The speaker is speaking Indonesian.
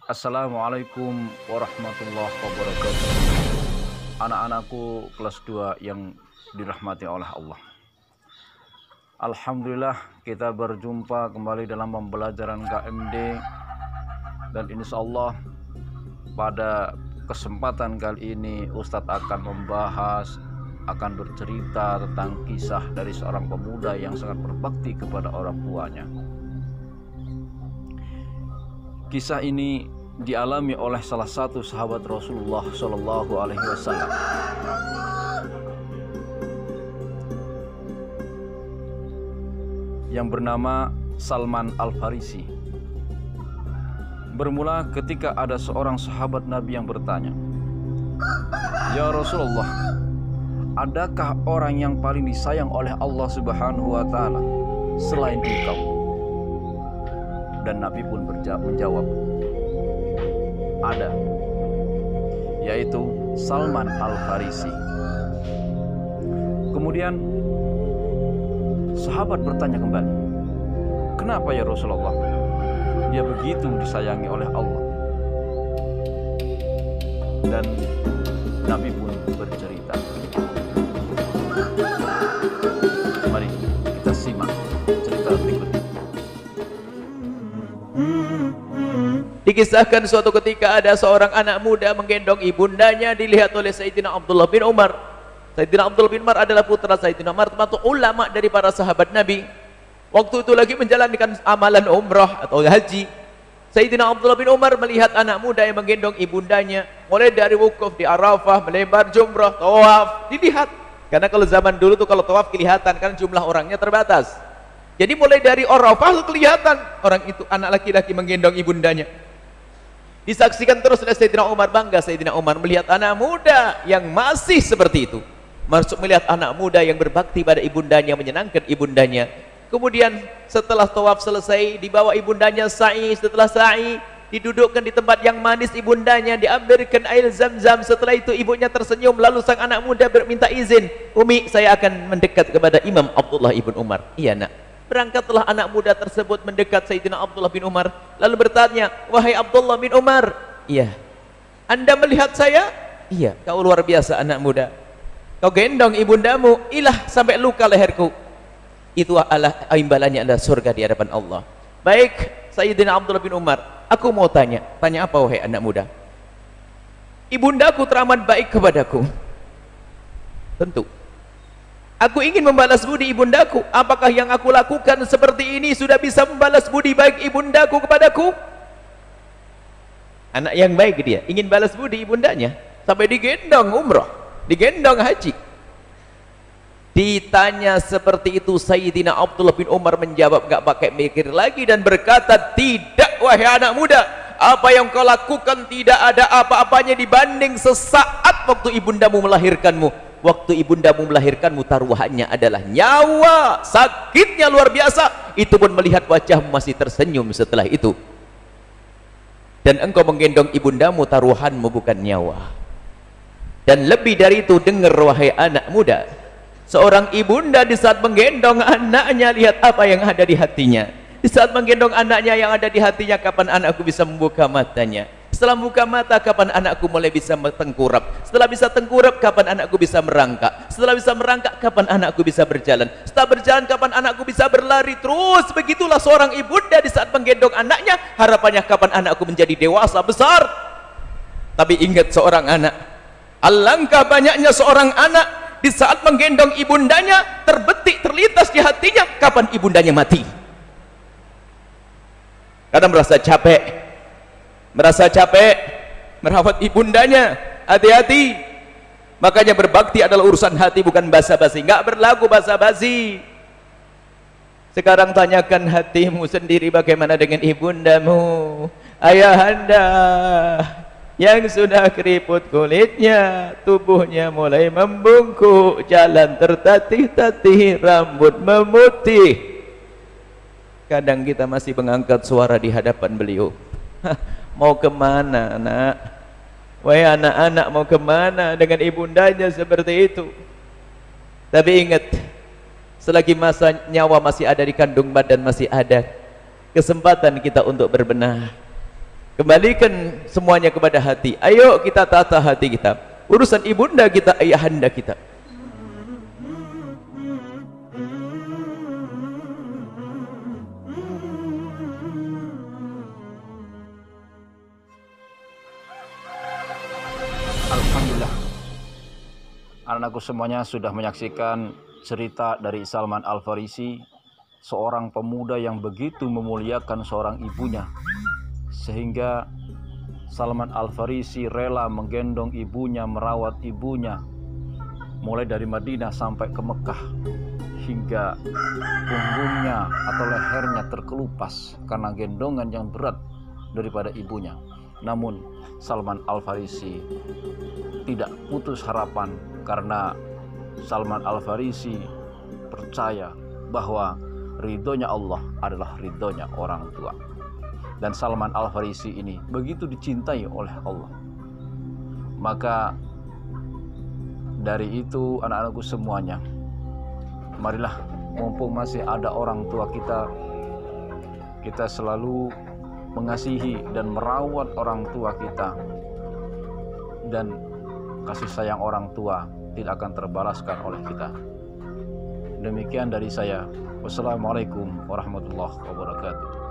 Assalamualaikum warahmatullahi wabarakatuh. Anak-anakku kelas 2 yang dirahmati oleh Allah. Alhamdulillah kita berjumpa kembali dalam pembelajaran KMD. Dan insya Allah pada kesempatan kali ini Ustadz akan bercerita tentang kisah dari seorang pemuda yang sangat berbakti kepada orang tuanya. Kisah ini dialami oleh salah satu sahabat Rasulullah Shallallahu Alaihi Wasallam. Yang bernama Salman Al-Farisi. Bermula ketika ada seorang sahabat Nabi yang bertanya, "Ya Rasulullah, adakah orang yang paling disayang oleh Allah Subhanahu wa Ta'ala selain engkau?" Dan Nabi pun menjawab, "Ada, yaitu Salman Al-Farisi." Kemudian sahabat bertanya kembali, "Kenapa ya Rasulullah? Dia begitu disayangi oleh Allah?" Dan Nabi pun bercerita. Mari kita simak cerita berikut. Dikisahkan suatu ketika ada seorang anak muda menggendong ibundanya, dilihat oleh Sayyidina Abdullah bin Umar. Sayyidina Abdullah bin Umar adalah putra Sayyidina Umar, termasuk ulama dari para sahabat Nabi. Waktu itu lagi menjalankan amalan umrah atau haji. Sayyidina Abdullah bin Umar melihat anak muda yang menggendong ibundanya, mulai dari wukuf di Arafah, melebar jumrah, tawaf, dilihat. Karena kalau zaman dulu tuh kalau tawaf kelihatan, kan jumlah orangnya terbatas. Jadi mulai dari Arafah kelihatan orang itu, anak laki-laki menggendong ibundanya. Disaksikan terus oleh Sayyidina Umar, bangga Sayyidina Umar melihat anak muda yang masih seperti itu. Masuk melihat anak muda yang berbakti pada ibundanya, menyenangkan ibundanya. Kemudian setelah tawaf selesai, dibawa ibundanya sa'i. Setelah sa'i, didudukkan di tempat yang manis ibundanya, diambilkan air zam-zam. Setelah itu ibunya tersenyum, lalu sang anak muda minta izin, "Umi, saya akan mendekat kepada Imam Abdullah ibn Umar." "Iya nak." Berangkatlah anak muda tersebut mendekat Sayyidina Abdullah bin Umar, lalu bertanya, "Wahai Abdullah bin Umar." "Iya." "Anda melihat saya?" "Iya." "Kau luar biasa anak muda. Kau gendong ibundamu, ilah sampai luka leherku." Itu adalah imbalannya, adalah surga di hadapan Allah. "Baik, Sayyidina Abdullah bin Umar, aku mau tanya." "Tanya apa wahai anak muda?" "Ibundaku teramat baik kepadaku." "Tentu. Aku ingin membalas budi ibundaku. Apakah yang aku lakukan seperti ini sudah bisa membalas budi baik ibundaku kepadaku?" Anak yang baik dia, ingin balas budi ibundanya, sampai digendong umrah, digendong haji. Ditanya seperti itu, Sayyidina Abdullah bin Umar menjawab gak pakai mikir lagi dan berkata, "Tidak wahai anak muda, apa yang kau lakukan tidak ada apa-apanya dibanding sesaat waktu ibundamu melahirkanmu. Waktu ibundamu melahirkanmu taruhannya adalah nyawa, sakitnya luar biasa. Itu pun melihat wajahmu masih tersenyum setelah itu. Dan engkau menggendong ibundamu, taruhanmu bukan nyawa. Dan lebih dari itu, dengar wahai anak muda, seorang ibunda di saat menggendong anaknya, lihat apa yang ada di hatinya. Di saat menggendong anaknya yang ada di hatinya, kapan anakku bisa membuka matanya? Setelah membuka mata, kapan anakku mulai bisa tengkurap? Setelah bisa tengkurap, kapan anakku bisa merangkak? Setelah bisa merangkak, kapan anakku bisa berjalan? Setelah berjalan, kapan anakku bisa berlari? Terus begitulah seorang ibunda di saat menggendong anaknya, harapannya kapan anakku menjadi dewasa besar. Tapi ingat seorang anak, alangkah banyaknya seorang anak di saat menggendong ibundanya, terbetik, terlintas di hatinya, kapan ibundanya mati. Kadang merasa capek merawat ibundanya. Hati-hati. Makanya berbakti adalah urusan hati, bukan basa-basi. Enggak berlaku basa-basi. Sekarang tanyakan hatimu sendiri, bagaimana dengan ibundamu? Ayahanda yang sudah keriput kulitnya, tubuhnya mulai membungkuk, jalan tertatih-tatih, rambut memutih. Kadang kita masih mengangkat suara di hadapan beliau. Mau kemana nak? Wahai anak-anak, mau kemana dengan ibundanya seperti itu? Tapi ingat, selagi masa nyawa masih ada di kandung badan, masih ada kesempatan kita untuk berbenah. Kembalikan semuanya kepada hati. Ayo kita tata hati kita. Urusan ibunda kita, ayahanda kita. Alhamdulillah, anak-anakku semuanya sudah menyaksikan cerita dari Salman Al-Farisi, seorang pemuda yang begitu memuliakan seorang ibunya, sehingga Salman Al-Farisi rela menggendong ibunya, merawat ibunya, mulai dari Madinah sampai ke Mekah, hingga punggungnya atau lehernya terkelupas karena gendongan yang berat daripada ibunya. Namun Salman Al-Farisi tidak putus harapan, karena Salman Al-Farisi percaya bahwa ridhonya Allah adalah ridhonya orang tua. Dan Salman Al-Farisi ini begitu dicintai oleh Allah. Maka dari itu anak-anakku semuanya, marilah mumpung masih ada orang tua kita, kita selalu mengasihi dan merawat orang tua kita, dan kasih sayang orang tua tidak akan terbalaskan oleh kita. Demikian dari saya. Wassalamualaikum warahmatullahi wabarakatuh.